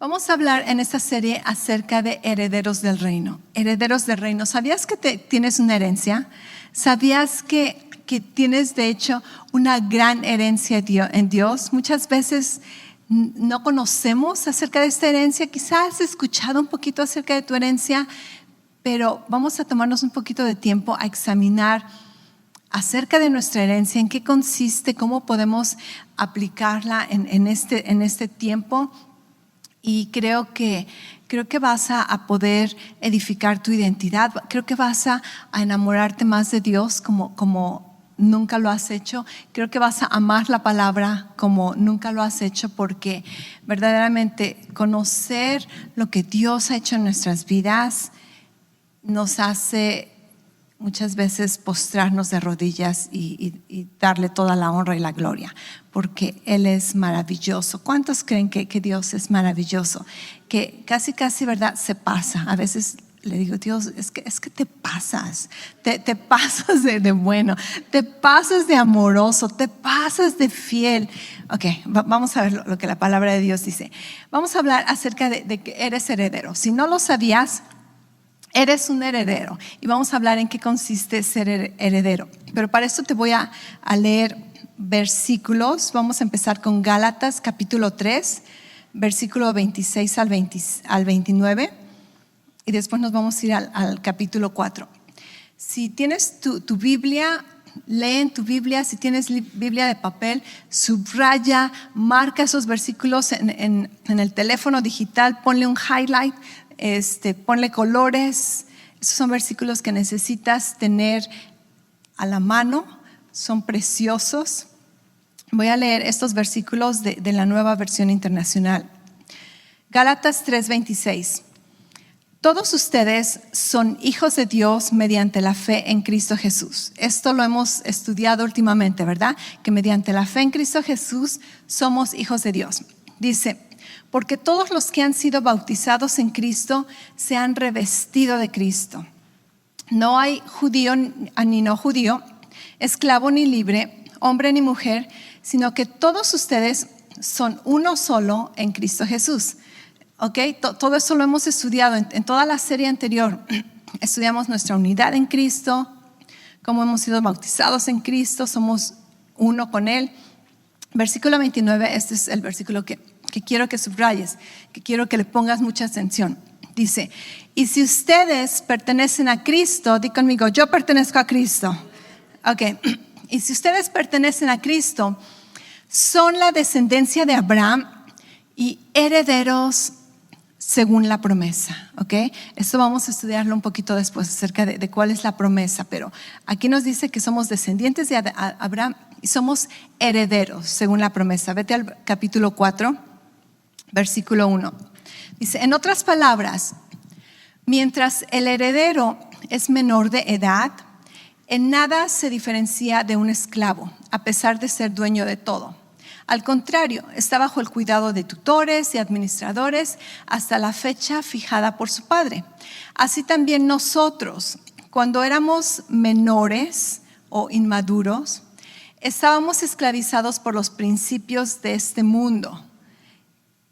Vamos a hablar en esta serie acerca de herederos del reino. Herederos del reino. ¿Sabías que tienes una herencia? ¿Sabías que tienes de hecho una gran herencia en Dios? Muchas veces no conocemos acerca de esta herencia. Quizás has escuchado un poquito acerca de tu herencia, pero vamos a tomarnos un poquito de tiempo a examinar acerca de nuestra herencia, en qué consiste, cómo podemos aplicarla en este tiempo. Y creo que vas a poder edificar tu identidad. Creo que vas a enamorarte más de Dios como nunca lo has hecho. Creo que vas a amar la palabra como nunca lo has hecho, porque verdaderamente conocer lo que Dios ha hecho en nuestras vidas nos hace muchas veces postrarnos de rodillas y darle toda la honra y la gloria, porque Él es maravilloso. ¿Cuántos creen que Dios es maravilloso? Que casi, ¿verdad? Se pasa. A veces le digo, Dios, es que te pasas, te pasas de bueno, te pasas de amoroso, te pasas de fiel. Ok, vamos a ver lo que la palabra de Dios dice. Vamos a hablar acerca de que eres heredero. Si no lo sabías, eres un heredero, y vamos a hablar en qué consiste ser heredero. Pero para esto te voy a leer versículos. Vamos a empezar con Gálatas capítulo 3, versículo 26 al 29, y después nos vamos a ir al capítulo 4. Si tienes tu Biblia, lee en tu Biblia. Si tienes Biblia de papel, subraya, marca esos versículos en el teléfono digital, ponle un highlight, ponle colores. Esos son versículos que necesitas tener a la mano, son preciosos. Voy a leer estos versículos de la Nueva Versión Internacional. Gálatas 3:26. Todos ustedes son hijos de Dios mediante la fe en Cristo Jesús. Esto lo hemos estudiado últimamente, ¿verdad? Que mediante la fe en Cristo Jesús somos hijos de Dios. Dice: porque todos los que han sido bautizados en Cristo se han revestido de Cristo. No hay judío ni no judío, esclavo ni libre, hombre ni mujer, sino que todos ustedes son uno solo en Cristo Jesús. ¿Ok? Todo eso lo hemos estudiado en toda la serie anterior. Estudiamos nuestra unidad en Cristo, cómo hemos sido bautizados en Cristo, somos uno con Él. Versículo 29, este es el versículo que quiero que subrayes, que quiero que le pongas mucha atención. Dice: y si ustedes pertenecen a Cristo, di conmigo, yo pertenezco a Cristo. Ok, y si ustedes pertenecen a Cristo, son la descendencia de Abraham y herederos según la promesa. Ok, esto vamos a estudiarlo un poquito después acerca de cuál es la promesa, pero aquí nos dice que somos descendientes de Abraham y somos herederos según la promesa. Vete al capítulo 4, versículo 1. Dice: en otras palabras, mientras el heredero es menor de edad, en nada se diferencia de un esclavo, a pesar de ser dueño de todo. Al contrario, está bajo el cuidado de tutores y administradores hasta la fecha fijada por su padre. Así también nosotros, cuando éramos menores o inmaduros, estábamos esclavizados por los principios de este mundo.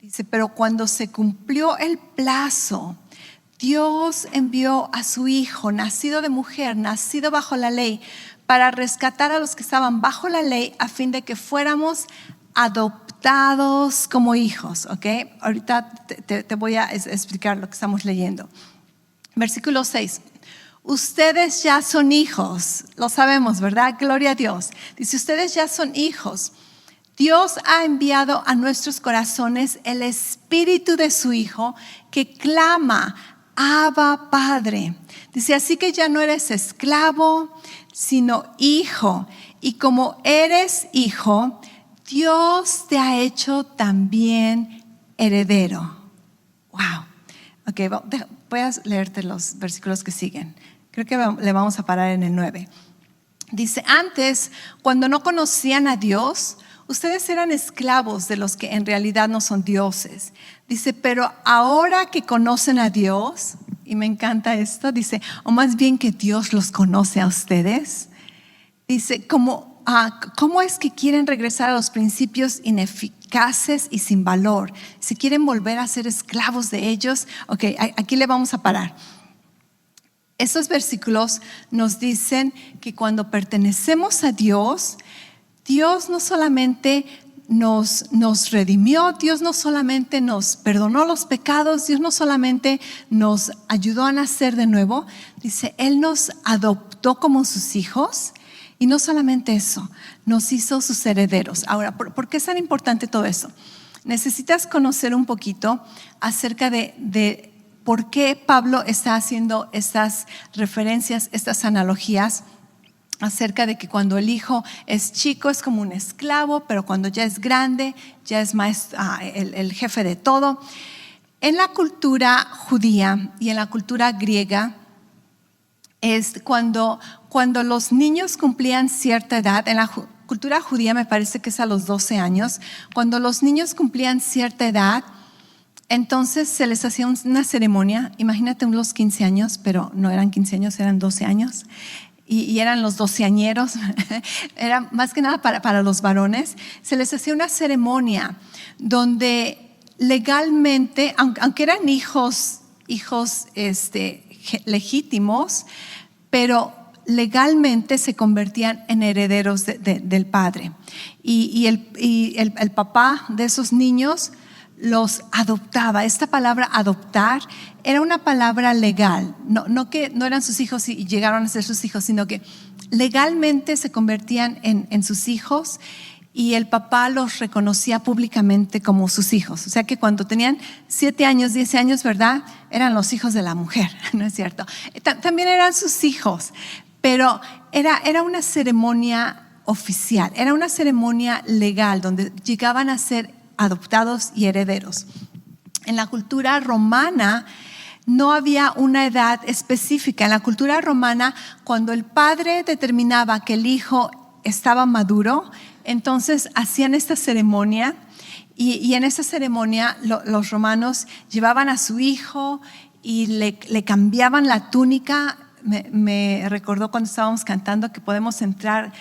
Dice: pero cuando se cumplió el plazo, Dios envió a su Hijo, nacido de mujer, nacido bajo la ley, para rescatar a los que estaban bajo la ley, a fin de que fuéramos adoptados como hijos. ¿Ok? Ahorita te voy a explicar lo que estamos leyendo. Versículo 6. Ustedes ya son hijos, lo sabemos, ¿verdad? Gloria a Dios. Dice: ustedes ya son hijos. Dios ha enviado a nuestros corazones el Espíritu de su Hijo, que clama: Abba, Padre. Dice: así que ya no eres esclavo, sino hijo. Y como eres hijo, Dios te ha hecho también heredero. Wow. Ok, voy a leerte los versículos que siguen. Creo que le vamos a parar en el 9. Dice: antes, cuando no conocían a Dios, ustedes eran esclavos de los que en realidad no son dioses. Dice: pero ahora que conocen a Dios, y me encanta esto, dice, o más bien que Dios los conoce a ustedes. Dice: como ¿Cómo es que quieren regresar a los principios ineficaces y sin valor? Si quieren volver a ser esclavos de ellos. Ok, aquí le vamos a parar. Estos versículos nos dicen que cuando pertenecemos a Dios, Dios no solamente nos redimió, Dios no solamente nos perdonó los pecados, Dios no solamente nos ayudó a nacer de nuevo, dice, Él nos adoptó como sus hijos. Y no solamente eso, nos hizo sus herederos. Ahora, ¿por qué es tan importante todo eso? Necesitas conocer un poquito acerca de por qué Pablo está haciendo estas referencias, estas analogías acerca de que cuando el hijo es chico es como un esclavo, pero cuando ya es grande, ya es el jefe de todo. En la cultura judía y en la cultura griega, es cuando los niños cumplían cierta edad, en la cultura judía me parece que es a los 12 años, cuando los niños cumplían cierta edad, entonces se les hacía una ceremonia, imagínate los 15 años, pero no eran 15 años, eran 12 años, y eran los doceañeros, era más que nada para los varones, se les hacía una ceremonia donde legalmente, aunque eran hijos legítimos, pero legalmente se convertían en herederos del padre. Y el papá de esos niños los adoptaba. Esta palabra adoptar era una palabra legal, no que no eran sus hijos y llegaron a ser sus hijos, sino que legalmente se convertían en sus hijos. Y el papá los reconocía públicamente como sus hijos. O sea que cuando tenían 7 años, 10 años, ¿verdad? Eran los hijos de la mujer, ¿no es cierto? También eran sus hijos, pero era una ceremonia oficial, era una ceremonia legal donde llegaban a ser adoptados y herederos. En la cultura romana no había una edad específica. En la cultura romana, cuando el padre determinaba que el hijo estaba maduro, entonces hacían esta ceremonia y en esa ceremonia los romanos llevaban a su hijo y le cambiaban la túnica. Me recordó cuando estábamos cantando que podemos entrar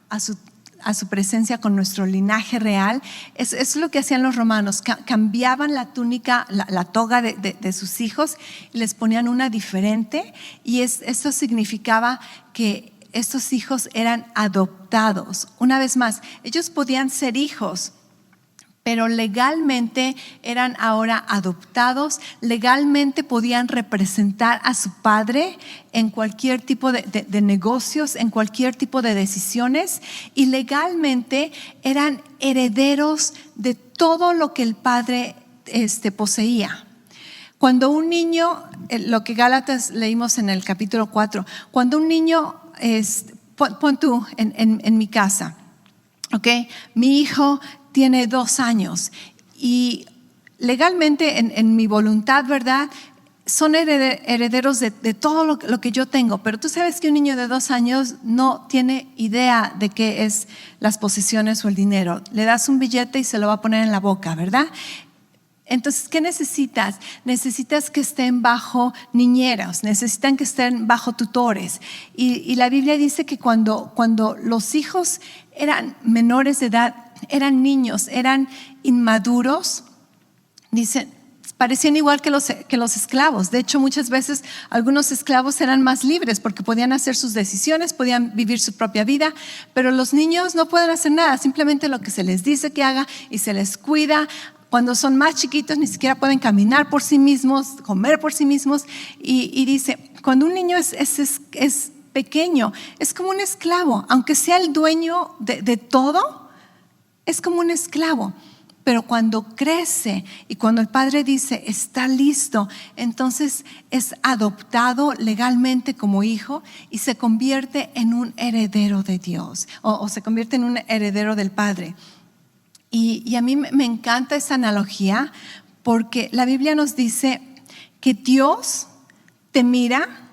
a su presencia con nuestro linaje real. Eso es lo que hacían los romanos, cambiaban la túnica, la toga de sus hijos y les ponían una diferente, y eso significaba que estos hijos eran adoptados. Una vez más, ellos podían ser hijos, pero legalmente eran ahora adoptados, legalmente podían representar a su padre en cualquier tipo de negocios, en cualquier tipo de decisiones, y legalmente eran herederos de todo lo que el padre poseía. Cuando un niño, lo que Gálatas leímos en el capítulo 4, cuando un niño, pon tú en mi casa, ¿ok? Mi hijo tiene 2 años y legalmente en mi voluntad, ¿verdad? Son herederos de todo lo que yo tengo, pero tú sabes que un niño de 2 años no tiene idea de qué es las posesiones o el dinero. Le das un billete y se lo va a poner en la boca, ¿verdad? Entonces, ¿qué necesitas? Necesitas que estén bajo niñeras, necesitan que estén bajo tutores. Y la Biblia dice que cuando los hijos eran menores de edad, eran niños, eran inmaduros, dicen, parecían igual que los esclavos. De hecho, muchas veces algunos esclavos eran más libres porque podían hacer sus decisiones, podían vivir su propia vida, pero los niños no pueden hacer nada, simplemente lo que se les dice que haga y se les cuida. Cuando son más chiquitos ni siquiera pueden caminar por sí mismos, comer por sí mismos. Y dice, cuando un niño es pequeño, es como un esclavo, aunque sea el dueño de todo, es como un esclavo. Pero cuando crece y cuando el padre dice está listo, entonces es adoptado legalmente como hijo y se convierte en un heredero de Dios, o se convierte en un heredero del padre. Y a mí me encanta esa analogía porque la Biblia nos dice que Dios te mira,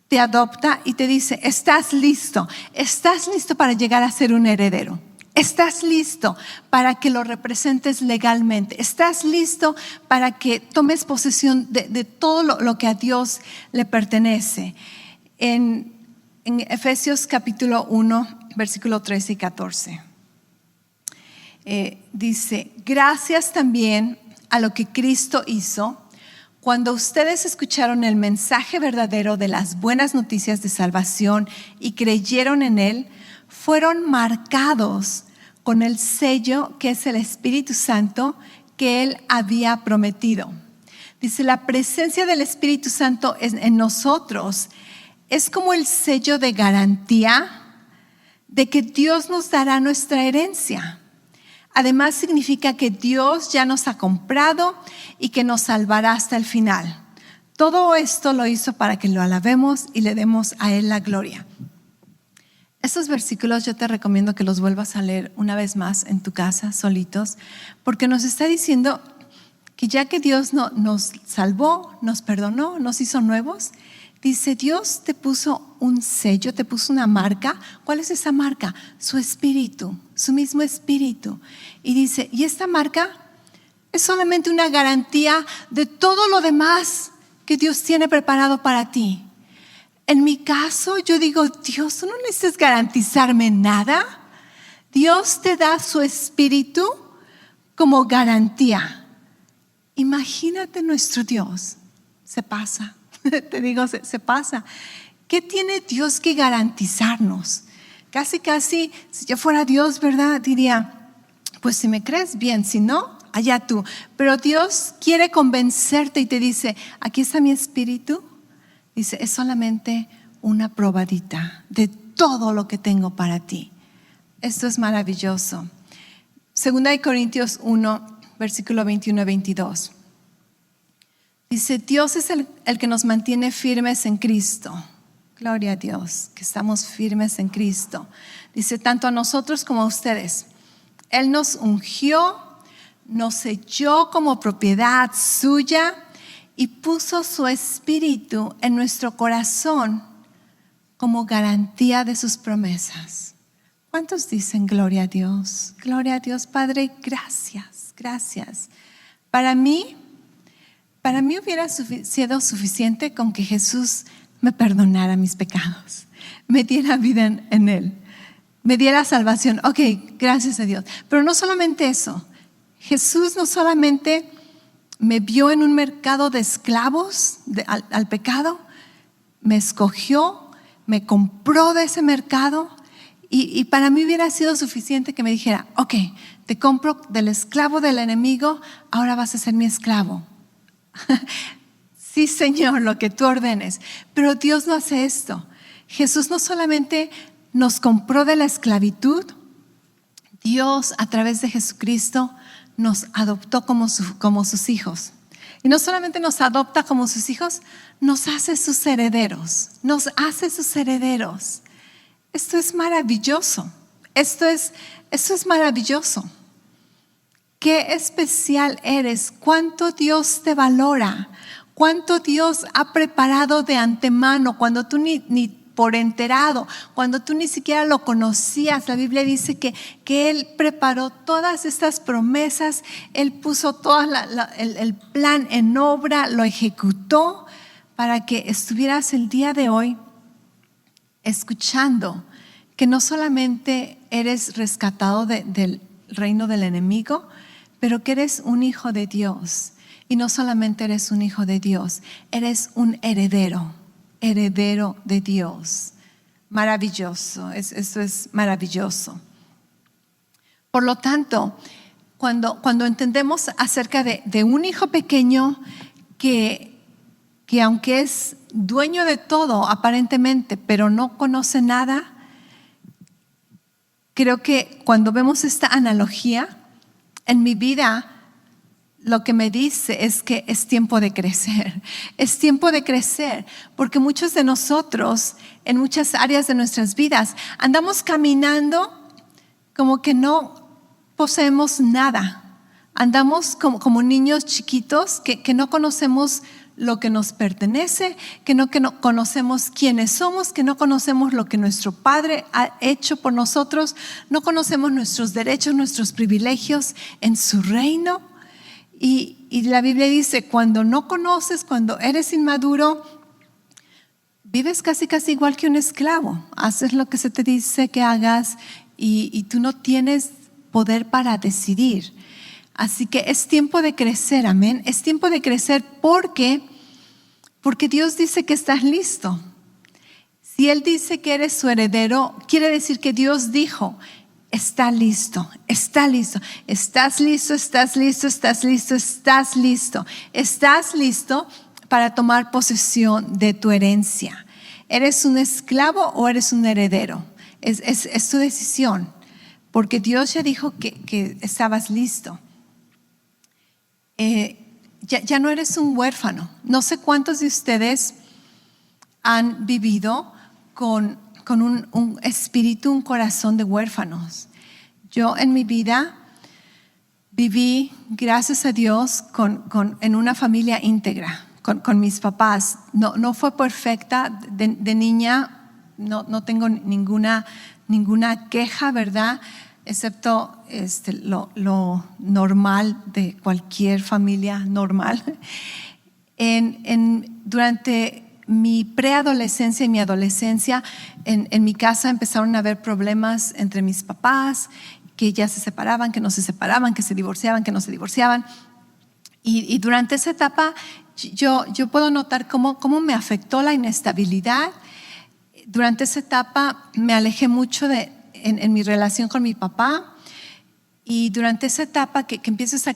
te adopta y te dice, estás listo para llegar a ser un heredero. Estás listo para que lo representes legalmente. Estás listo para que tomes posesión de todo lo que a Dios le pertenece. En Efesios capítulo 1, versículo 13 y 14. Dice, gracias también a lo que Cristo hizo cuando ustedes escucharon el mensaje verdadero de las buenas noticias de salvación y creyeron en él, fueron marcados con el sello que es el Espíritu Santo que él había prometido. Dice, la presencia del Espíritu Santo en nosotros es como el sello de garantía de que Dios nos dará nuestra herencia. Además significa que Dios ya nos ha comprado y que nos salvará hasta el final. Todo esto lo hizo para que lo alabemos y le demos a Él la gloria. Estos versículos yo te recomiendo que los vuelvas a leer una vez más en tu casa, solitos, porque nos está diciendo que ya que Dios nos salvó, nos perdonó, nos hizo nuevos, dice, Dios te puso un sello, te puso una marca. ¿Cuál es esa marca? Su espíritu, su mismo espíritu. Y dice, y esta marca es solamente una garantía de todo lo demás que Dios tiene preparado para ti. En mi caso, yo digo, Dios, tú no necesitas garantizarme nada. Dios te da su espíritu como garantía. Imagínate nuestro Dios, se pasa. Te digo, se pasa. ¿Qué tiene Dios que garantizarnos? Casi, si yo fuera Dios, ¿verdad? Diría, pues si me crees bien, si no, allá tú. Pero Dios quiere convencerte y te dice, aquí está mi espíritu. Dice, es solamente una probadita de todo lo que tengo para ti. Esto es maravilloso. 2 Corintios 1, versículo 21 y 22. Dice, Dios es el que nos mantiene firmes en Cristo. Gloria a Dios, que estamos firmes en Cristo. Dice, tanto a nosotros como a ustedes. Él nos ungió, nos selló como propiedad suya y puso su espíritu en nuestro corazón como garantía de sus promesas. ¿Cuántos dicen gloria a Dios? Gloria a Dios, Padre, gracias, gracias. Para mí hubiera sido suficiente con que Jesús me perdonara mis pecados, me diera vida en Él, me diera salvación. Ok, gracias a Dios. Pero no solamente eso, Jesús no solamente me vio en un mercado de esclavos al pecado, me escogió, me compró de ese mercado y para mí hubiera sido suficiente que me dijera, ok, te compro del esclavo del enemigo, ahora vas a ser mi esclavo. Sí, Señor, lo que tú ordenes. Pero Dios no hace esto. Jesús no solamente nos compró de la esclavitud, Dios a través de Jesucristo nos adoptó como sus hijos. Y no solamente nos adopta como sus hijos, nos hace sus herederos. Nos hace sus herederos. Esto es maravilloso. Esto es maravilloso. Qué especial eres, cuánto Dios te valora, cuánto Dios ha preparado de antemano cuando tú ni por enterado, cuando tú ni siquiera lo conocías. La Biblia dice que Él preparó todas estas promesas, Él puso todo el plan en obra, lo ejecutó para que estuvieras el día de hoy escuchando que no solamente eres rescatado del reino del enemigo, pero que eres un hijo de Dios. Y no solamente eres un hijo de Dios, eres un heredero de Dios. Maravilloso, esto es maravilloso. Por lo tanto, cuando entendemos acerca de un hijo pequeño que aunque es dueño de todo aparentemente, pero no conoce nada, creo que cuando vemos esta analogía, en mi vida lo que me dice es que es tiempo de crecer. Es tiempo de crecer porque muchos de nosotros en muchas áreas de nuestras vidas andamos caminando como que no poseemos nada. Andamos como niños chiquitos que no conocemos lo que nos pertenece, que no conocemos quiénes somos, que no conocemos lo que nuestro Padre ha hecho por nosotros, no conocemos nuestros derechos, nuestros privilegios en su reino. Y la Biblia dice, cuando no conoces, cuando eres inmaduro, vives casi igual que un esclavo. Haces lo que se te dice que hagas y tú no tienes poder para decidir. Así que es tiempo de crecer, amén. Es tiempo de crecer porque Dios dice que estás listo. Si Él dice que eres su heredero, quiere decir que Dios dijo, está listo, está listo. Estás listo, estás listo, estás listo, estás listo. Estás listo para tomar posesión de tu herencia. ¿Eres un esclavo o eres un heredero? Es tu decisión, porque Dios ya dijo que estabas listo. Ya no eres un huérfano. No sé cuántos de ustedes han vivido con un espíritu, un corazón de huérfanos. Yo en mi vida viví, gracias a Dios, en una familia íntegra, con mis papás. No fue perfecta de niña, no tengo ninguna queja, ¿verdad? Excepto lo normal de cualquier familia normal. Durante mi preadolescencia y mi adolescencia, en mi casa empezaron a haber problemas entre mis papás, que ya se separaban, que no se separaban, que se divorciaban, que no se divorciaban. Y durante esa etapa yo puedo notar cómo me afectó la inestabilidad. Durante esa etapa me alejé mucho en mi relación con mi papá, y durante esa etapa que empiezas a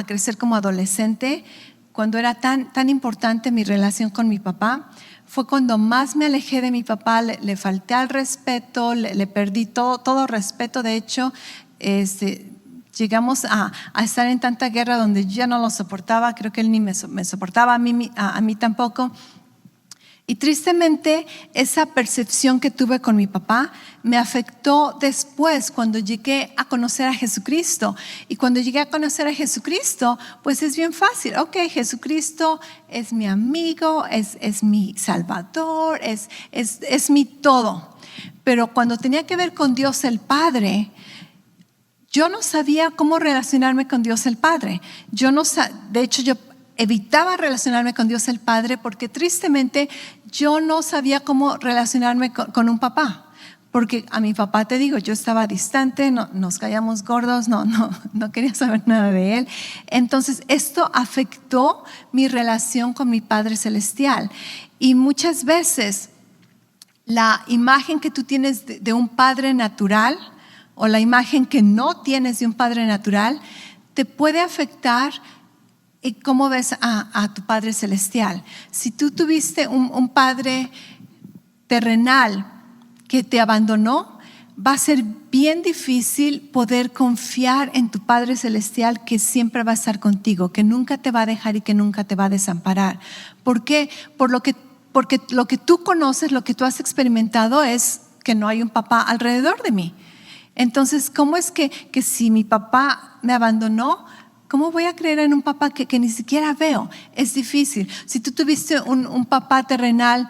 crecer como adolescente, cuando era tan importante mi relación con mi papá, fue cuando más me alejé de mi papá. Le falté al respeto, le perdí todo respeto. De hecho, llegamos a estar en tanta guerra donde yo ya no lo soportaba. Creo que él ni me soportaba, a mí tampoco. Y tristemente esa percepción que tuve con mi papá me afectó después cuando llegué a conocer a Jesucristo. Y cuando llegué a conocer a Jesucristo, pues es bien fácil. Ok, Jesucristo es mi amigo, es mi Salvador, es mi todo. Pero cuando tenía que ver con Dios el Padre, yo no sabía cómo relacionarme con Dios el Padre. De hecho, yo evitaba relacionarme con Dios el Padre porque tristemente yo no sabía cómo relacionarme con un papá, porque a mi papá, te digo, yo estaba distante, nos caíamos gordos, no quería saber nada de él. Entonces esto afectó mi relación con mi Padre Celestial, y muchas veces la imagen que tú tienes de un padre natural o la imagen que no tienes de un padre natural te puede afectar y cómo ves a tu Padre Celestial. Si tú tuviste un padre terrenal que te abandonó, va a ser bien difícil poder confiar en tu Padre Celestial, que siempre va a estar contigo, que nunca te va a dejar y que nunca te va a desamparar. ¿Por qué? Porque lo que tú conoces, lo que tú has experimentado es que no hay un papá alrededor de mí. Entonces, ¿cómo es que si mi papá me abandonó, ¿cómo voy a creer en un papá que ni siquiera veo? Es difícil. Si tú tuviste un papá terrenal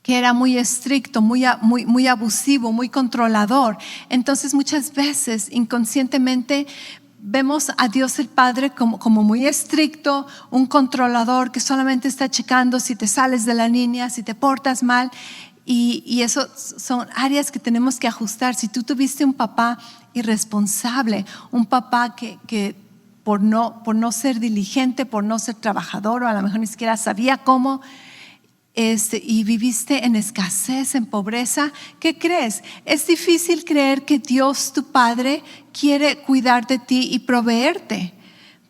que era muy estricto, muy abusivo, muy controlador, entonces muchas veces inconscientemente vemos a Dios el Padre como muy estricto, un controlador que solamente está checando si te sales de la línea, si te portas mal. Y eso son áreas que tenemos que ajustar. Si tú tuviste un papá irresponsable, un papá que por no ser diligente, por no ser trabajador, o a lo mejor ni siquiera sabía cómo, y viviste en escasez, en pobreza, ¿qué crees? Es difícil creer que Dios, tu Padre, quiere cuidar de ti y proveerte,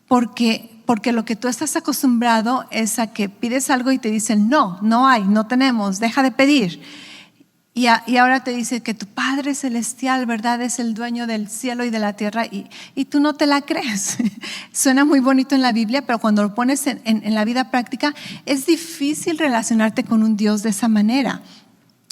porque lo que tú estás acostumbrado es a que pides algo y te dicen no hay, no tenemos, deja de pedir. Y ahora te dice que tu Padre Celestial, ¿verdad?, es el dueño del cielo y de la tierra, y tú no te la crees. Suena muy bonito en la Biblia, pero cuando lo pones en la vida práctica, es difícil relacionarte con un Dios de esa manera.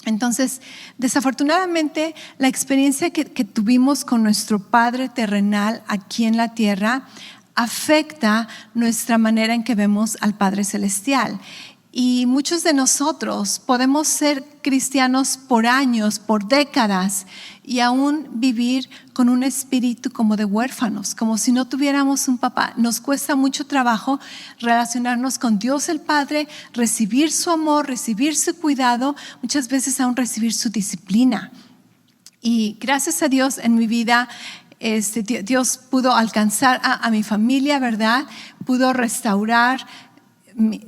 Entonces, desafortunadamente, la experiencia que tuvimos con nuestro Padre terrenal aquí en la tierra afecta nuestra manera en que vemos al Padre Celestial. Y muchos de nosotros podemos ser cristianos por años, por décadas, y aún vivir con un espíritu como de huérfanos, como si no tuviéramos un papá. Nos cuesta mucho trabajo relacionarnos con Dios el Padre, recibir su amor, recibir su cuidado, muchas veces aún recibir su disciplina. Y gracias a Dios en mi vida, Dios pudo alcanzar a mi familia, ¿verdad? Pudo restaurar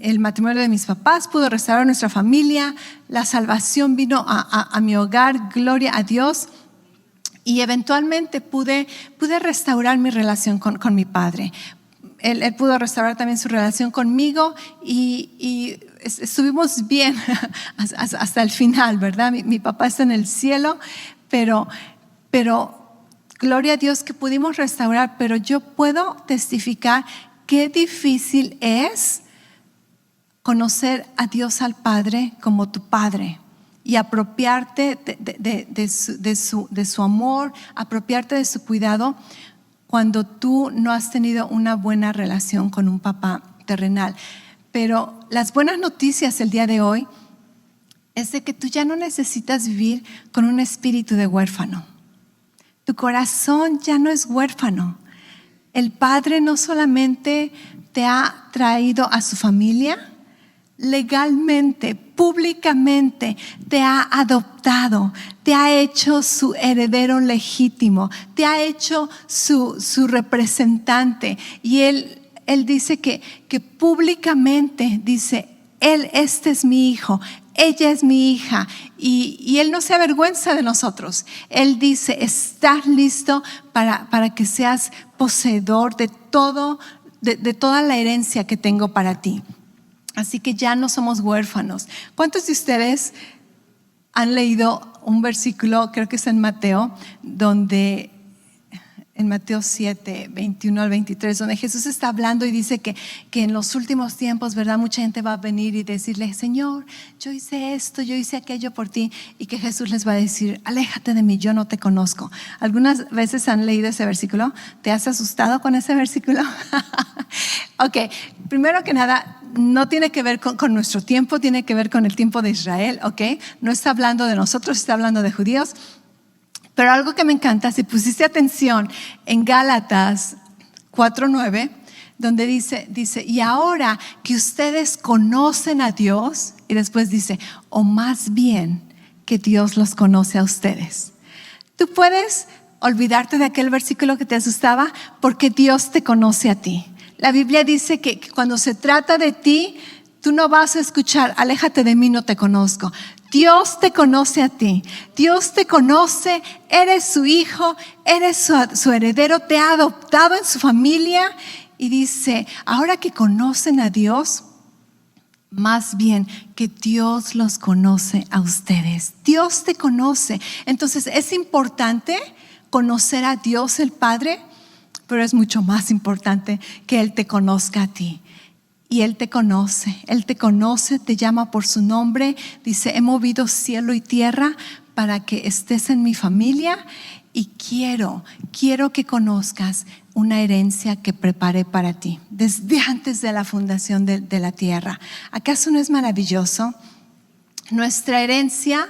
el matrimonio de mis papás, pudo restaurar nuestra familia, la salvación vino a mi hogar, gloria a Dios. Y eventualmente pude restaurar mi relación con mi padre. Él pudo restaurar también su relación conmigo y estuvimos bien hasta el final, ¿verdad? Mi papá está en el cielo, pero gloria a Dios que pudimos restaurar, pero yo puedo testificar qué difícil es conocer a Dios al Padre como tu Padre y apropiarte de su amor, apropiarte de su cuidado cuando tú no has tenido una buena relación con un papá terrenal. Pero las buenas noticias el día de hoy es de que tú ya no necesitas vivir con un espíritu de huérfano. Tu corazón ya no es huérfano. El Padre no solamente te ha traído a su familia, legalmente, públicamente te ha adoptado, te ha hecho su heredero legítimo, te ha hecho su representante. Y Él dice que públicamente dice, este es mi hijo, ella es mi hija, y Él no se avergüenza de nosotros. Él dice, estás listo para que seas poseedor de toda la herencia que tengo para ti. Así que ya no somos huérfanos. ¿Cuántos de ustedes han leído un versículo, creo que es en Mateo, en Mateo 7, 21 al 23, donde Jesús está hablando y dice que en los últimos tiempos, ¿verdad? Mucha gente va a venir y decirle, Señor, yo hice esto, yo hice aquello por ti, y que Jesús les va a decir, aléjate de mí, yo no te conozco. ¿Algunas veces han leído ese versículo? ¿Te has asustado con ese versículo? Ok, primero que nada, no tiene que ver con nuestro tiempo, tiene que ver con el tiempo de Israel, ok. No está hablando de nosotros, está hablando de judíos. Pero algo que me encanta, si pusiste atención en Gálatas 4:9, donde dice, y ahora que ustedes conocen a Dios, y después dice, o más bien que Dios los conoce a ustedes. Tú puedes olvidarte de aquel versículo que te asustaba porque Dios te conoce a ti. La Biblia dice que cuando se trata de ti, tú no vas a escuchar, aléjate de mí, no te conozco. Dios te conoce a ti, Dios te conoce, eres su hijo, eres su heredero, te ha adoptado en su familia y dice, ahora que conocen a Dios, más bien que Dios los conoce a ustedes. Dios te conoce. Entonces es importante conocer a Dios el Padre, pero es mucho más importante que Él te conozca a ti. Y Él te conoce, te llama por su nombre, dice, he movido cielo y tierra para que estés en mi familia y quiero que conozcas una herencia que preparé para ti desde antes de la fundación de la tierra. ¿Acaso no es maravilloso? Nuestra herencia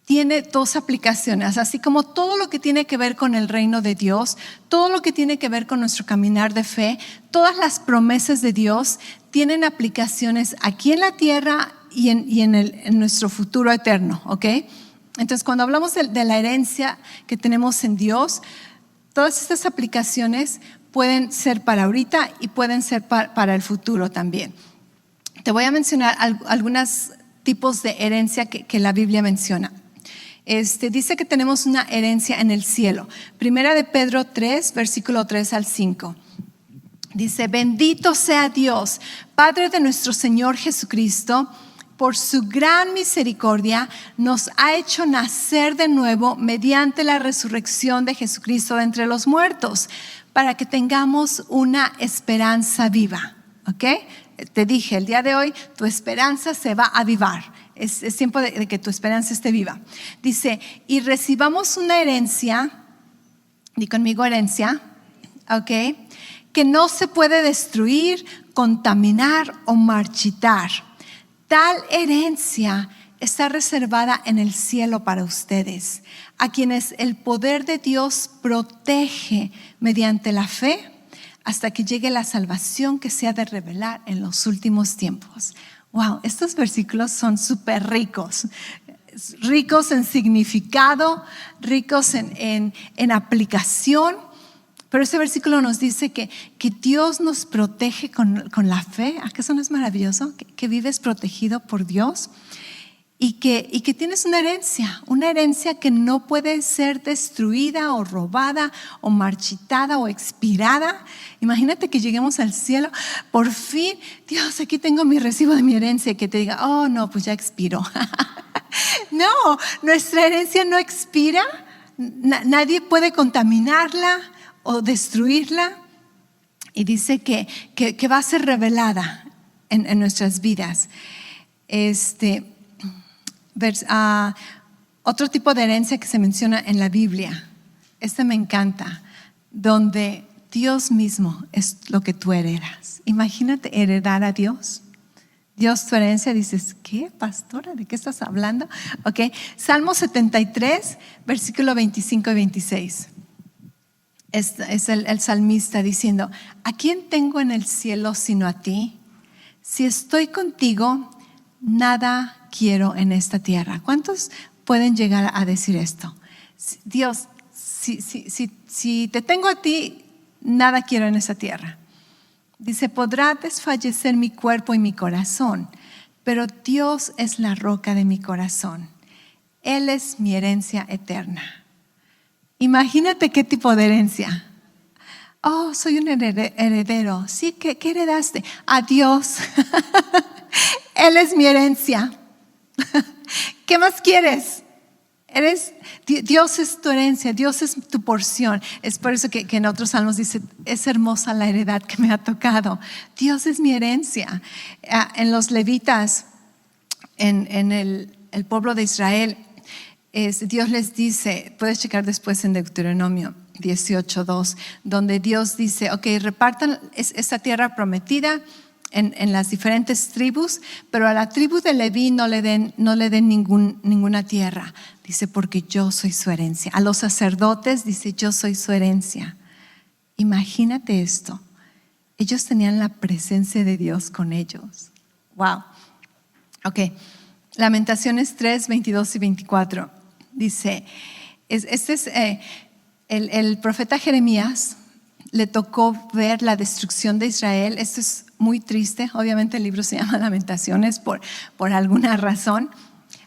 tiene dos aplicaciones, así como todo lo que tiene que ver con el reino de Dios, todo lo que tiene que ver con nuestro caminar de fe, todas las promesas de Dios tienen aplicaciones aquí en la tierra y en nuestro futuro eterno, ¿ok? Entonces, cuando hablamos de la herencia que tenemos en Dios, todas estas aplicaciones pueden ser para ahorita y pueden ser para el futuro también. Te voy a mencionar algunos tipos de herencia que la Biblia menciona. Dice que tenemos una herencia en el cielo. Primera de Pedro 3, versículo 3 al 5. Dice, bendito sea Dios, Padre de nuestro Señor Jesucristo, por su gran misericordia nos ha hecho nacer de nuevo mediante la resurrección de Jesucristo de entre los muertos, para que tengamos una esperanza viva. ¿Ok? Te dije, el día de hoy tu esperanza se va a avivar. Es tiempo de que tu esperanza esté viva. Dice, y recibamos una herencia, di conmigo herencia, ¿ok? Que no se puede destruir, contaminar o marchitar. Tal herencia está reservada en el cielo para ustedes, a quienes el poder de Dios protege mediante la fe hasta que llegue la salvación que se ha de revelar en los últimos tiempos. Wow, estos versículos son súper ricos en significado, ricos en aplicación. Pero este versículo nos dice que Dios nos protege con la fe. ¿Acaso no es maravilloso? Que vives protegido por Dios y que tienes una herencia que no puede ser destruida o robada o marchitada o expirada. Imagínate que lleguemos al cielo, por fin, Dios, aquí tengo mi recibo de mi herencia, y que te diga, oh no, pues ya expiró. No, nuestra herencia no expira, nadie puede contaminarla o destruirla, y dice que va a ser revelada en nuestras vidas. Otro tipo de herencia que se menciona en la Biblia, me encanta, donde Dios mismo es lo que tú heredas. Imagínate heredar a Dios. Dios tu herencia, dices, ¿qué, pastora? ¿De qué estás hablando? Ok, Salmo 73, versículo 25 y 26. Es el salmista diciendo, ¿a quién tengo en el cielo sino a ti? Si estoy contigo, nada quiero en esta tierra. ¿Cuántos pueden llegar a decir esto? Dios, si te tengo a ti, nada quiero en esta tierra. Dice, podrá desfallecer mi cuerpo y mi corazón, pero Dios es la roca de mi corazón. Él es mi herencia eterna. Imagínate qué tipo de herencia. Oh, soy un heredero. Sí, ¿qué heredaste? A Dios. Él es mi herencia. ¿Qué más quieres? Dios es tu herencia, Dios es tu porción. Es por eso que en otros salmos dice, es hermosa la heredad que me ha tocado. Dios es mi herencia. En los levitas, en el pueblo de Israel, Dios les dice, puedes checar después en Deuteronomio 18:2, donde Dios dice, ok, repartan esta tierra prometida en las diferentes tribus, pero a la tribu de Leví no le den ninguna tierra. Dice, porque yo soy su herencia. A los sacerdotes dice, yo soy su herencia. Imagínate esto. Ellos tenían la presencia de Dios con ellos. Wow. Ok. Lamentaciones 3, 22 y 24. Dice, el profeta Jeremías le tocó ver la destrucción de Israel. Esto es muy triste. Obviamente el libro se llama Lamentaciones por alguna razón.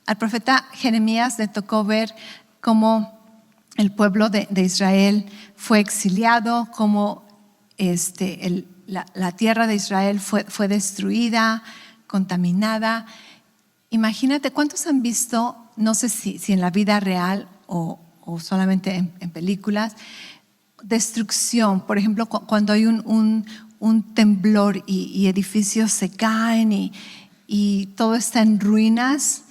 Al profeta Jeremías le tocó ver cómo el pueblo de Israel fue exiliado, cómo la tierra de Israel fue destruida, contaminada. Imagínate, ¿cuántos han visto, no sé si en la vida real o solamente en películas, destrucción? Por ejemplo, cuando hay un temblor y edificios se caen y todo está en ruinas.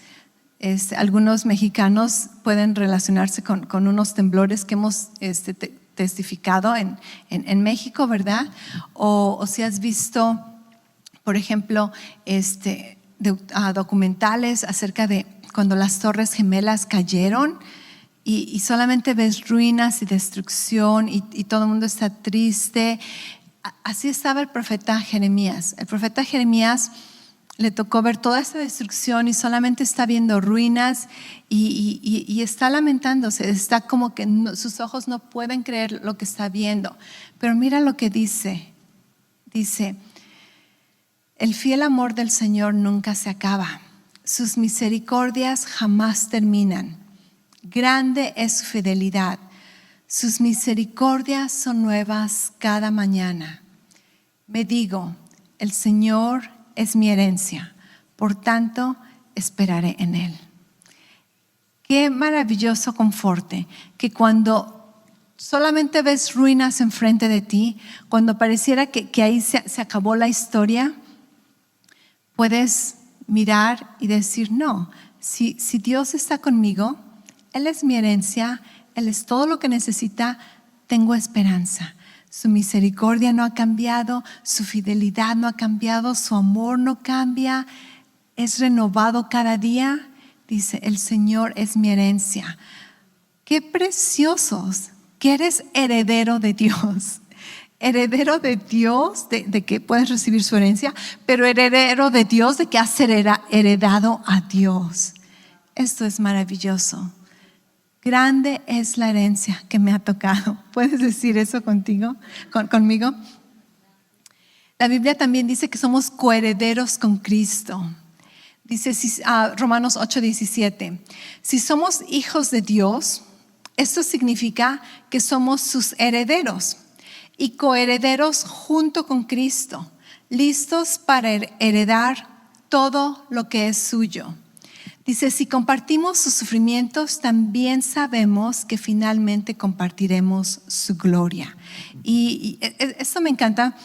Algunos mexicanos pueden relacionarse con unos temblores que hemos testificado en México, ¿verdad? O si has visto, por ejemplo, documentales acerca de cuando las Torres Gemelas cayeron y solamente ves ruinas y destrucción y todo el mundo está triste. Así estaba el profeta Jeremías. El profeta Jeremías le tocó ver toda esta destrucción y solamente está viendo ruinas y está lamentándose. Está como que sus ojos no pueden creer lo que está viendo. Pero mira lo que dice. Dice, el fiel amor del Señor nunca se acaba. Sus misericordias jamás terminan. Grande es su fidelidad. Sus misericordias son nuevas cada mañana. Me digo, el Señor es mi herencia, por tanto esperaré en Él. Qué maravilloso conforte que cuando solamente ves ruinas enfrente de ti, cuando pareciera que ahí se acabó la historia, puedes mirar y decir, no, si Dios está conmigo, Él es mi herencia, Él es todo lo que necesita, tengo esperanza. Su misericordia no ha cambiado, su fidelidad no ha cambiado, su amor no cambia, es renovado cada día. Dice, el Señor es mi herencia. Qué preciosos que eres heredero de Dios. Heredero de Dios, de que puedes recibir su herencia, pero heredero de Dios, de que has heredado a Dios. Esto es maravilloso. Grande es la herencia que me ha tocado. ¿Puedes decir eso conmigo? La Biblia también dice que somos coherederos con Cristo. Dice Romanos 8:17, si somos hijos de Dios, esto significa que somos sus herederos y coherederos junto con Cristo, listos para heredar todo lo que es suyo. Dice, si compartimos sus sufrimientos, también sabemos que finalmente compartiremos su gloria. Y esto me encanta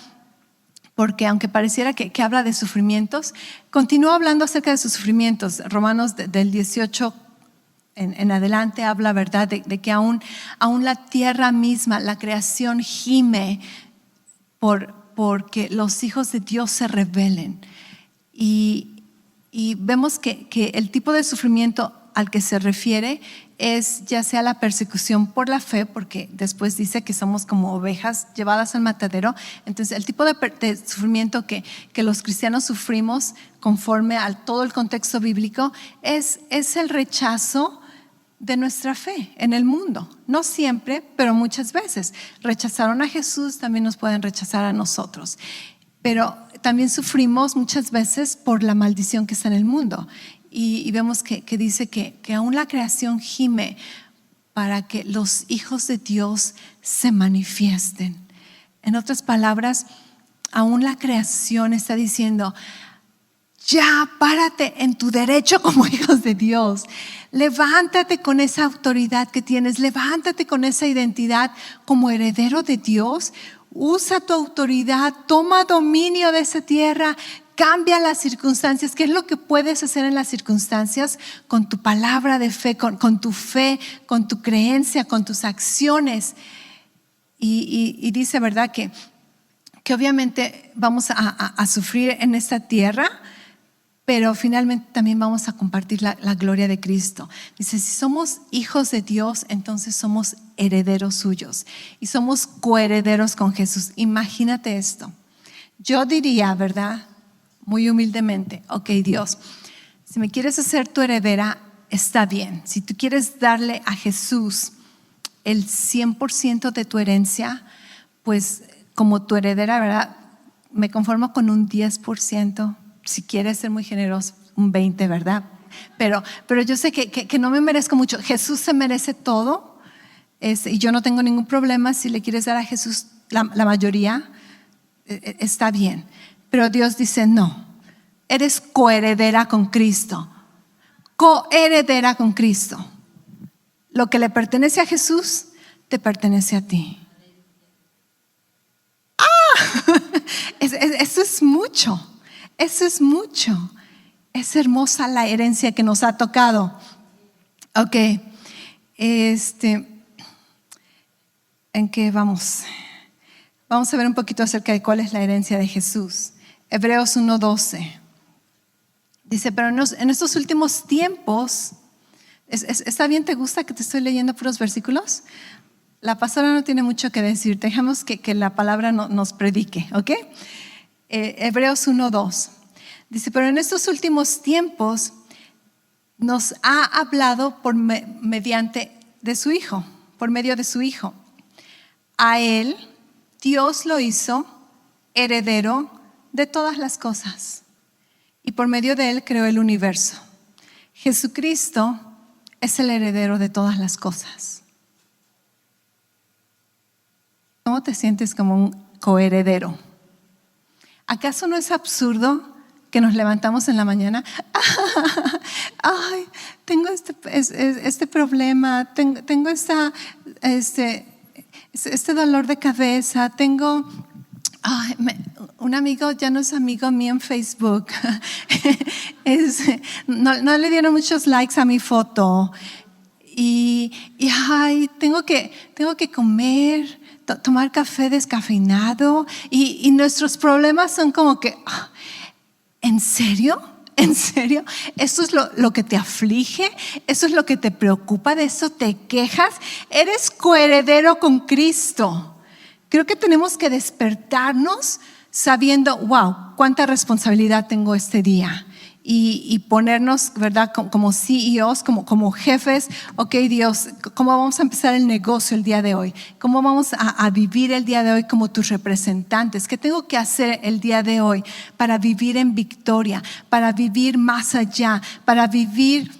porque aunque pareciera que habla de sufrimientos, continúa hablando acerca de sus sufrimientos. Romanos del 18 en adelante habla, ¿verdad?, de que aún la tierra misma, la creación gime porque los hijos de Dios se rebelen. Y vemos que el tipo de sufrimiento al que se refiere es ya sea la persecución por la fe, porque después dice que somos como ovejas llevadas al matadero. Entonces el tipo de sufrimiento que los cristianos sufrimos conforme a todo el contexto bíblico es el rechazo de nuestra fe en el mundo. No siempre, pero muchas veces. Rechazaron a Jesús, también nos pueden rechazar a nosotros. Pero también sufrimos muchas veces por la maldición que está en el mundo. Y vemos que dice que aún la creación gime para que los hijos de Dios se manifiesten. En otras palabras, aún la creación está diciendo, ya párate en tu derecho como hijos de Dios. Levántate con esa autoridad que tienes, levántate con esa identidad como heredero de Dios. Usa tu autoridad, toma dominio de esa tierra, cambia las circunstancias. ¿Qué es lo que puedes hacer en las circunstancias? Con tu palabra de fe, con tu fe, con tu creencia, con tus acciones. Y dice, ¿verdad?, que obviamente vamos a sufrir en esta tierra, pero finalmente también vamos a compartir la gloria de Cristo. Dice, si somos hijos de Dios, entonces somos herederos suyos y somos coherederos con Jesús. Imagínate esto. Yo diría, ¿verdad?, muy humildemente, ok, Dios, si me quieres hacer tu heredera, está bien. Si tú quieres darle a Jesús el 100% de tu herencia, pues como tu heredera, ¿verdad?, me conformo con un 10%. Si quieres ser muy generoso, un 20%, ¿verdad? Pero yo sé que no me merezco mucho. Jesús se merece todo, y yo no tengo ningún problema. Si le quieres dar a Jesús la mayoría, está bien. Pero Dios dice, no, eres coheredera con Cristo. Coheredera con Cristo. Lo que le pertenece a Jesús, te pertenece a ti. Eso es mucho. Eso es mucho. Es hermosa la herencia que nos ha tocado. Ok. ¿En qué vamos? Vamos a ver un poquito acerca de cuál es la herencia de Jesús. Hebreos 1:12. Dice, pero en estos últimos tiempos, ¿está bien? ¿Te gusta que te estoy leyendo puros versículos? La pastora no tiene mucho que decir. Dejemos que la palabra nos predique, ¿ok? Hebreos 1:2 dice, pero en estos últimos tiempos nos ha hablado mediante de su Hijo, por medio de su Hijo. A Él Dios lo hizo heredero de todas las cosas y por medio de Él creó el universo. Jesucristo es el heredero de todas las cosas. ¿Cómo te sientes como un coheredero? ¿Acaso no es absurdo que nos levantamos en la mañana? Ay, tengo este problema, tengo este dolor de cabeza, tengo un amigo, ya no es amigo mío en Facebook, no le dieron muchos likes a mi foto y tengo que comer, tomar café descafeinado y nuestros problemas son como que, ¿en serio? ¿En serio? ¿Eso es lo que te aflige? ¿Eso es lo que te preocupa? ¿De eso te quejas? Eres coheredero con Cristo. Creo que tenemos que despertarnos sabiendo, wow, cuánta responsabilidad tengo este día. Y ponernos, ¿verdad? Como CEOs, como jefes. Ok, Dios, ¿cómo vamos a empezar el negocio el día de hoy? ¿Cómo vamos a vivir el día de hoy como tus representantes? ¿Qué tengo que hacer el día de hoy para vivir en victoria, para vivir más allá, para vivir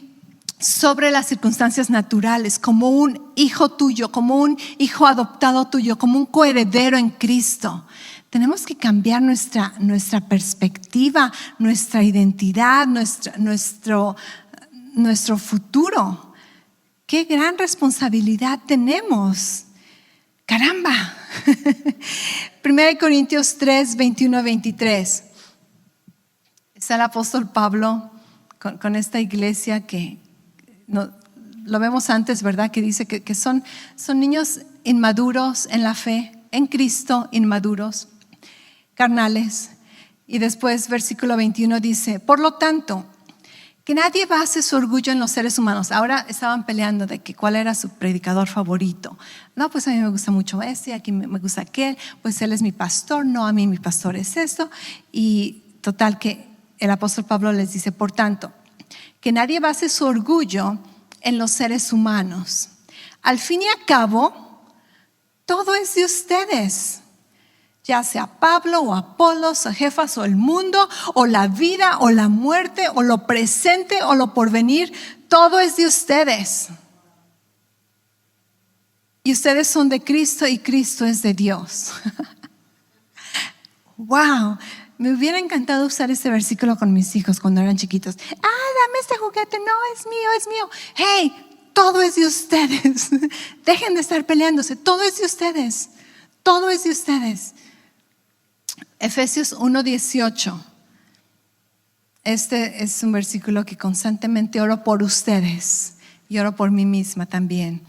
sobre las circunstancias naturales, como un hijo tuyo, como un hijo adoptado tuyo, como un coheredero en Cristo? Tenemos que cambiar nuestra perspectiva, nuestra identidad, nuestro futuro. Qué gran responsabilidad tenemos. Caramba. 1 Corintios 3, 21-23. Está el apóstol Pablo con esta iglesia que lo vemos antes, ¿verdad? Que dice que son niños inmaduros en la fe, en Cristo, inmaduros, carnales. Y después versículo 21 dice: por lo tanto, que nadie base su orgullo en los seres humanos. Ahora estaban peleando de que cuál era su predicador favorito. No, pues a mí me gusta mucho este, aquí me gusta aquel, pues él es mi pastor, no, a mí mi pastor es esto. Y total que el apóstol Pablo les dice: por tanto, que nadie base su orgullo en los seres humanos. Al fin y al cabo, todo es de ustedes. Ya sea Pablo o Apolos o Cefas o el mundo o la vida o la muerte o lo presente o lo porvenir, todo es de ustedes. Y ustedes son de Cristo y Cristo es de Dios. Wow, me hubiera encantado usar este versículo con mis hijos cuando eran chiquitos. Dame este juguete, no, es mío, es mío. Hey, todo es de ustedes. Dejen de estar peleándose, todo es de ustedes. Todo es de ustedes. Efesios 1:18. Este es un versículo que constantemente oro por ustedes y oro por mí misma también.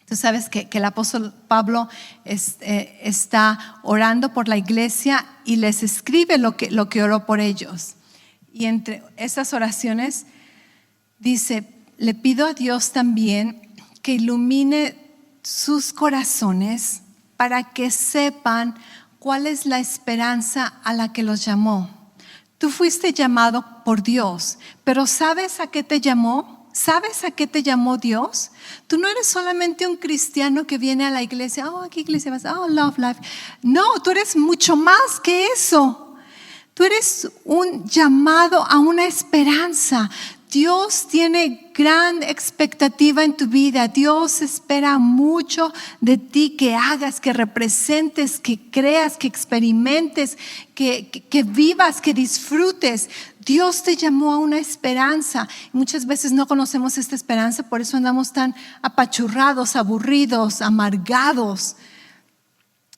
Tú sabes que el apóstol Pablo está orando por la iglesia y les escribe lo que oró por ellos. Y entre esas oraciones dice: le pido a Dios también que ilumine sus corazones para que sepan cuál es la esperanza a la que los llamó. Tú fuiste llamado por Dios, pero ¿sabes a qué te llamó? ¿Sabes a qué te llamó Dios? Tú no eres solamente un cristiano que viene a la iglesia. ¿A qué iglesia vas? Love Life. No, tú eres mucho más que eso. Tú eres un llamado a una esperanza. Dios tiene gran expectativa en tu vida. Dios espera mucho de ti, que hagas, que representes, que creas, que experimentes, que vivas, que disfrutes. Dios te llamó a una esperanza. Muchas veces no conocemos esta esperanza, por eso andamos tan apachurrados, aburridos, amargados.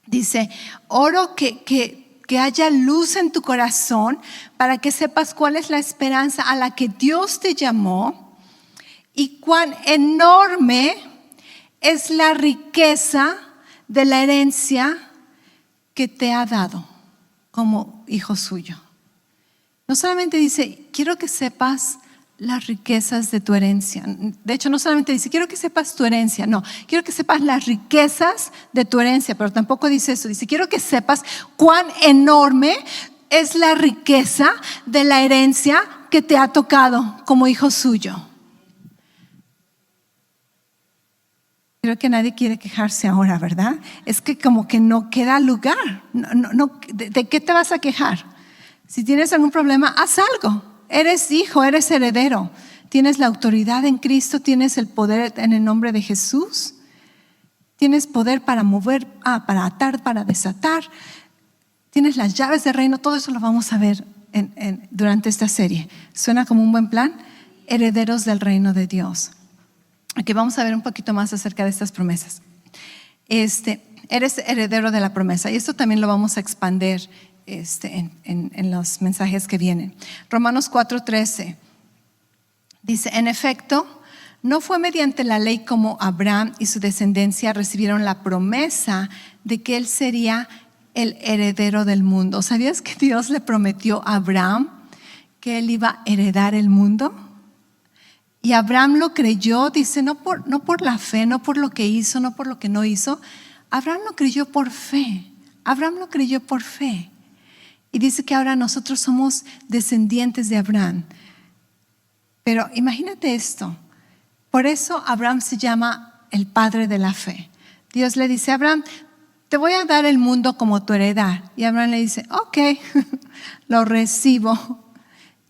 Dice: oro que haya luz en tu corazón para que sepas cuál es la esperanza a la que Dios te llamó y cuán enorme es la riqueza de la herencia que te ha dado como hijo suyo. No solamente dice: quiero que sepas las riquezas de tu herencia. De hecho, no solamente dice: quiero que sepas tu herencia. No, quiero que sepas las riquezas de tu herencia. Pero tampoco dice eso. Dice: quiero que sepas cuán enorme es la riqueza de la herencia que te ha tocado como hijo suyo. Creo que nadie quiere quejarse ahora, ¿verdad? Es que como que no queda lugar. ¿De qué te vas a quejar? Si tienes algún problema, haz algo. Eres hijo, eres heredero. Tienes la autoridad en Cristo, tienes el poder en el nombre de Jesús. Tienes poder para mover, para atar, para desatar. Tienes las llaves del reino. Todo eso lo vamos a ver durante esta serie. ¿Suena como un buen plan? Herederos del reino de Dios. Aquí vamos a ver un poquito más acerca de estas promesas. Eres heredero de la promesa, y esto también lo vamos a expandir en los mensajes que vienen. Romanos 4:13 dice: en efecto, no fue mediante la ley como Abraham y su descendencia recibieron la promesa de que él sería el heredero del mundo. ¿Sabías que Dios le prometió a Abraham que él iba a heredar el mundo? Y Abraham lo creyó, dice, no por la fe, no por lo que hizo, no por lo que no hizo. Abraham lo creyó por fe. Abraham lo creyó por fe. Y dice que ahora nosotros somos descendientes de Abraham. Pero imagínate esto. Por eso Abraham se llama el padre de la fe. Dios le dice a Abraham, te voy a dar el mundo como tu heredad. Y Abraham le dice, ok, lo recibo.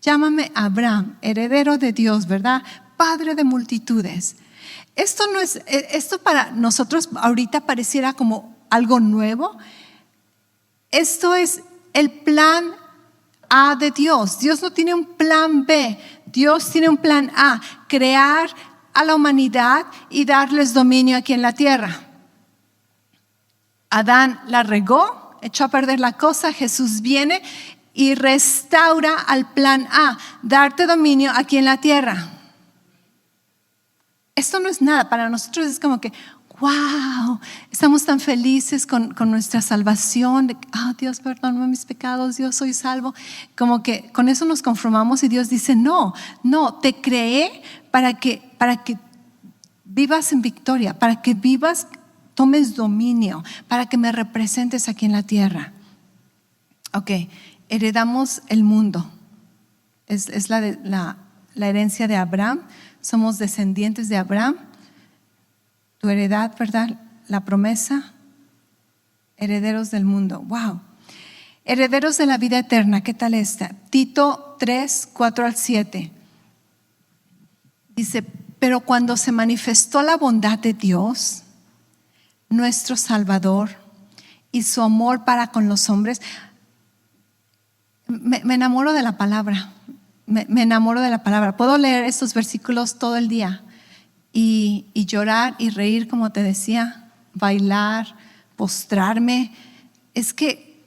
Llámame Abraham, heredero de Dios, ¿verdad? Padre de multitudes. Esto para nosotros ahorita pareciera como algo nuevo. Esto es el plan A de Dios. Dios no tiene un plan B. Dios tiene un plan A, crear a la humanidad y darles dominio aquí en la tierra. Adán la regó, echó a perder la cosa, Jesús viene y restaura al plan A, darte dominio aquí en la tierra. Esto no es nada, para nosotros es como que, wow, estamos tan felices con nuestra salvación, de, Dios perdóname mis pecados, Dios soy salvo, como que con eso nos conformamos y Dios dice, no, te creé para que vivas en victoria, para que vivas, tomes dominio, para que me representes aquí en la tierra. Ok, heredamos el mundo, es la herencia de Abraham, somos descendientes de Abraham. Tu heredad, ¿verdad? La promesa, herederos del mundo. Wow. Herederos de la vida eterna, ¿qué tal esta? Tito 3, 4 al 7. Dice, pero cuando se manifestó la bondad de Dios, nuestro Salvador, y su amor para con los hombres, me enamoro de la palabra. Me enamoro de la palabra. Puedo leer estos versículos todo el día. Y llorar y reír, como te decía, bailar, postrarme. Es que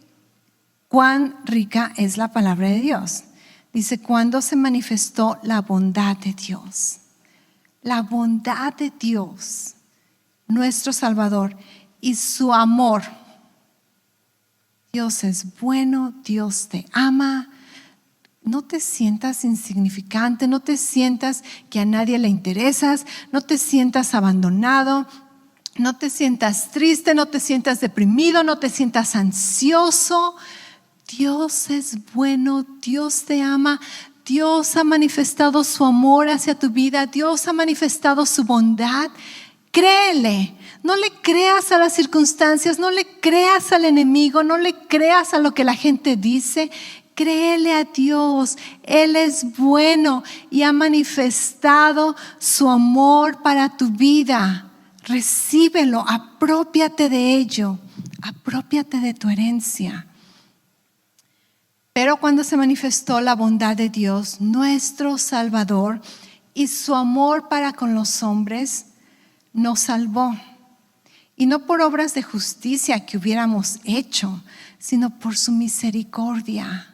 cuán rica es la palabra de Dios. Dice, cuando se manifestó la bondad de Dios, la bondad de Dios, nuestro Salvador, y su amor. Dios es bueno, Dios te ama. No te sientas insignificante, no te sientas que a nadie le interesas, no te sientas abandonado, no te sientas triste, no te sientas deprimido, no te sientas ansioso. Dios es bueno, Dios te ama, Dios ha manifestado su amor hacia tu vida, Dios ha manifestado su bondad. Créele, no le creas a las circunstancias, no le creas al enemigo, no le creas a lo que la gente dice. Créele a Dios, Él es bueno y ha manifestado su amor para tu vida. Recíbelo, aprópiate de ello, aprópiate de tu herencia. Pero cuando se manifestó la bondad de Dios, nuestro Salvador, y su amor para con los hombres, nos salvó. Y no por obras de justicia que hubiéramos hecho, sino por su misericordia.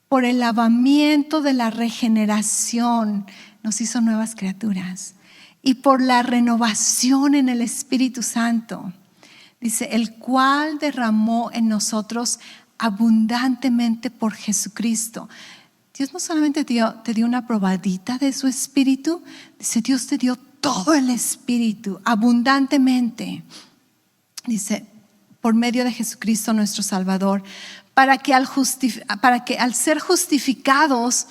Por el lavamiento de la regeneración, nos hizo nuevas criaturas. Y por la renovación en el Espíritu Santo. Dice, el cual derramó en nosotros abundantemente por Jesucristo. Dios no solamente te dio una probadita de su Espíritu, dice, Dios te dio todo el Espíritu, abundantemente. Dice, por medio de Jesucristo nuestro Salvador, para que al ser justificados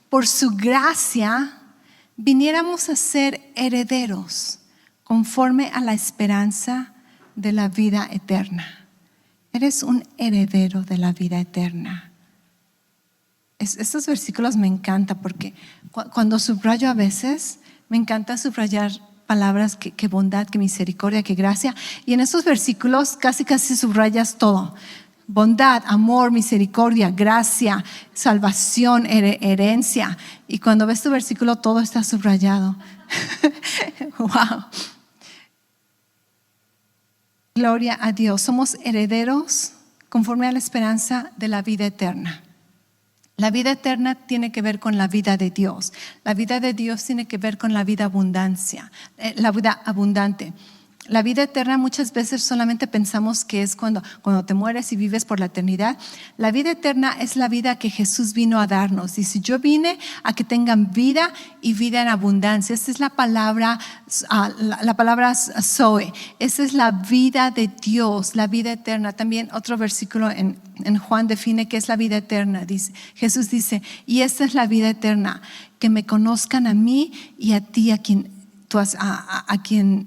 por su gracia, viniéramos a ser herederos conforme a la esperanza de la vida eterna. Eres un heredero de la vida eterna. Estos versículos me encantan porque cuando subrayo a veces, me encanta subrayar palabras que bondad, que misericordia, que gracia. Y en estos versículos casi subrayas todo. Bondad, amor, misericordia, gracia, salvación, herencia. Y cuando ves tu versículo, todo está subrayado. Wow. Gloria a Dios. Somos herederos conforme a la esperanza de la vida eterna. La vida eterna tiene que ver con la vida de Dios. La vida de Dios tiene que ver con la vida abundante. La vida eterna muchas veces solamente pensamos que es cuando te mueres y vives por la eternidad. La vida eterna es la vida que Jesús vino a darnos. Dice, yo vine a que tengan vida y vida en abundancia. Esa es la palabra Zoe. Esa es la vida de Dios, la vida eterna. También otro versículo en Juan define qué es la vida eterna. Jesús dice, y esta es la vida eterna, que me conozcan a mí y a ti, a quien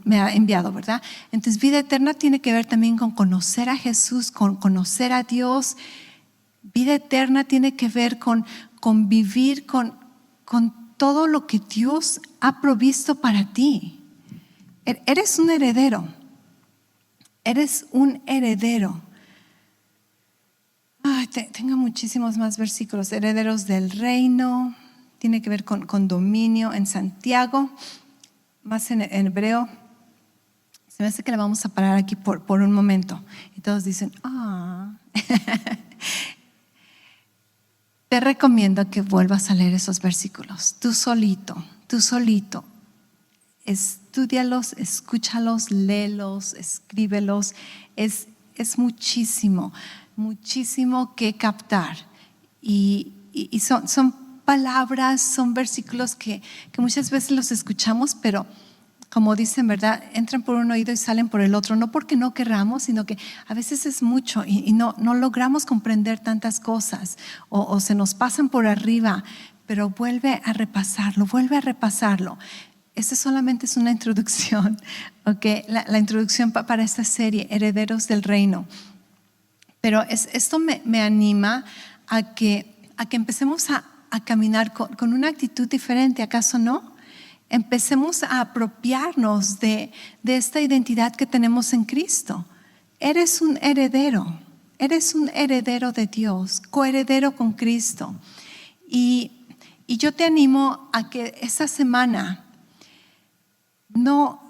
me ha enviado, ¿verdad? Entonces, vida eterna tiene que ver también con conocer a Jesús, con conocer a Dios. Vida eterna tiene que ver con vivir con todo lo que Dios ha provisto para ti. Eres un heredero. Eres un heredero. Tengo muchísimos más versículos. Herederos del reino. Tiene que ver con dominio en Santiago. Más en hebreo. Se me hace que la vamos a parar aquí por un momento. Y todos dicen, Te recomiendo que vuelvas a leer esos versículos. Tú solito. Estúdialos, escúchalos, léelos, escríbelos. Es muchísimo que captar. Y son palabras, son versículos que muchas veces los escuchamos, pero como dicen, ¿verdad? Entran por un oído y salen por el otro, no porque no querramos, sino que a veces es mucho y no logramos comprender tantas cosas o se nos pasan por arriba, pero vuelve a repasarlo. Esta solamente es una introducción, ¿okay? La introducción para esta serie, Herederos del Reino. Pero esto me anima a que empecemos a caminar con una actitud diferente, ¿acaso no? Empecemos a apropiarnos de esta identidad que tenemos en Cristo. Eres un heredero de Dios, coheredero con Cristo. Y yo te animo a que esta semana no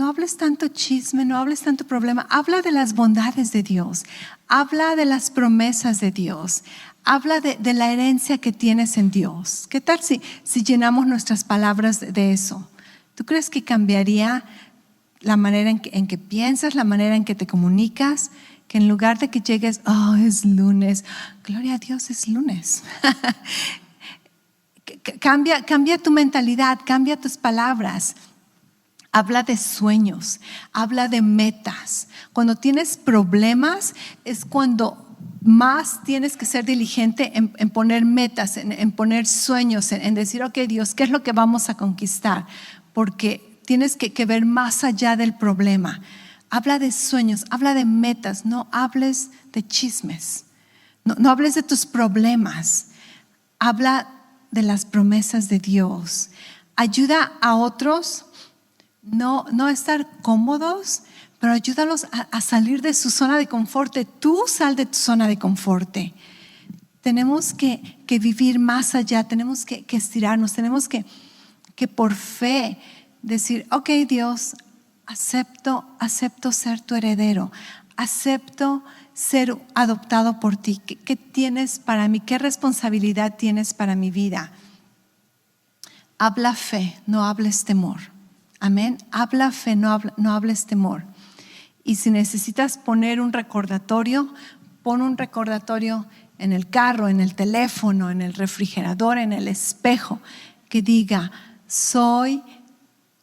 hables tanto chisme, no hables tanto problema. Habla de las bondades de Dios, habla de las promesas de Dios, habla de la herencia que tienes en Dios. ¿Qué tal si llenamos nuestras palabras de eso? ¿Tú crees que cambiaría la manera en que piensas, la manera en que te comunicas? Que en lugar de que llegues, es lunes, gloria a Dios, es lunes. Cambia tu mentalidad, cambia tus palabras. Habla de sueños, habla de metas. Cuando tienes problemas es cuando más tienes que ser diligente en poner metas, en poner sueños, en decir, ok, Dios, ¿qué es lo que vamos a conquistar? Porque tienes que ver más allá del problema. Habla de sueños, habla de metas, no hables de chismes, no hables de tus problemas. Habla de las promesas de Dios. Ayuda a otros, no estar cómodos, pero ayúdalos a salir de su zona de confort. Tú sal de tu zona de confort. Tenemos que vivir más allá, tenemos que estirarnos, tenemos que por fe decir, ok, Dios, acepto ser tu heredero, acepto ser adoptado por ti. ¿Qué tienes para mí? ¿Qué responsabilidad tienes para mi vida? Habla fe, no hables temor. Amén. Habla fe, no hables temor. Y si necesitas poner un recordatorio, pon un recordatorio en el carro, en el teléfono, en el refrigerador, en el espejo, que diga, soy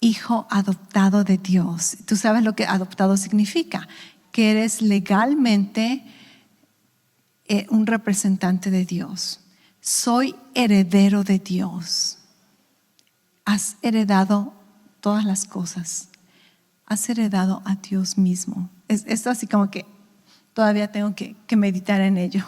hijo adoptado de Dios. Tú sabes lo que adoptado significa, que eres legalmente un representante de Dios. Soy heredero de Dios. Has heredado todas las cosas. Has heredado a Dios mismo. Esto así como que todavía tengo que meditar en ello.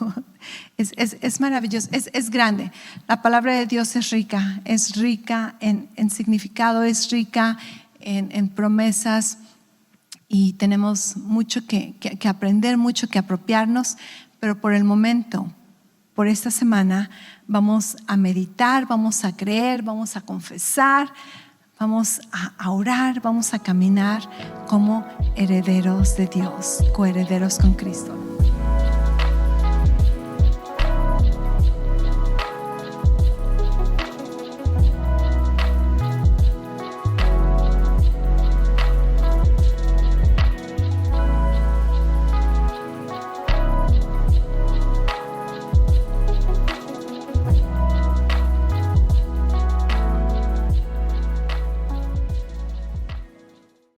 Es maravilloso, es grande. La palabra de Dios es rica en significado, es rica en promesas y tenemos mucho que aprender, mucho que apropiarnos, pero por el momento, por esta semana, vamos a meditar, vamos a creer, vamos a confesar, vamos a orar, vamos a caminar como herederos de Dios, coherederos con Cristo.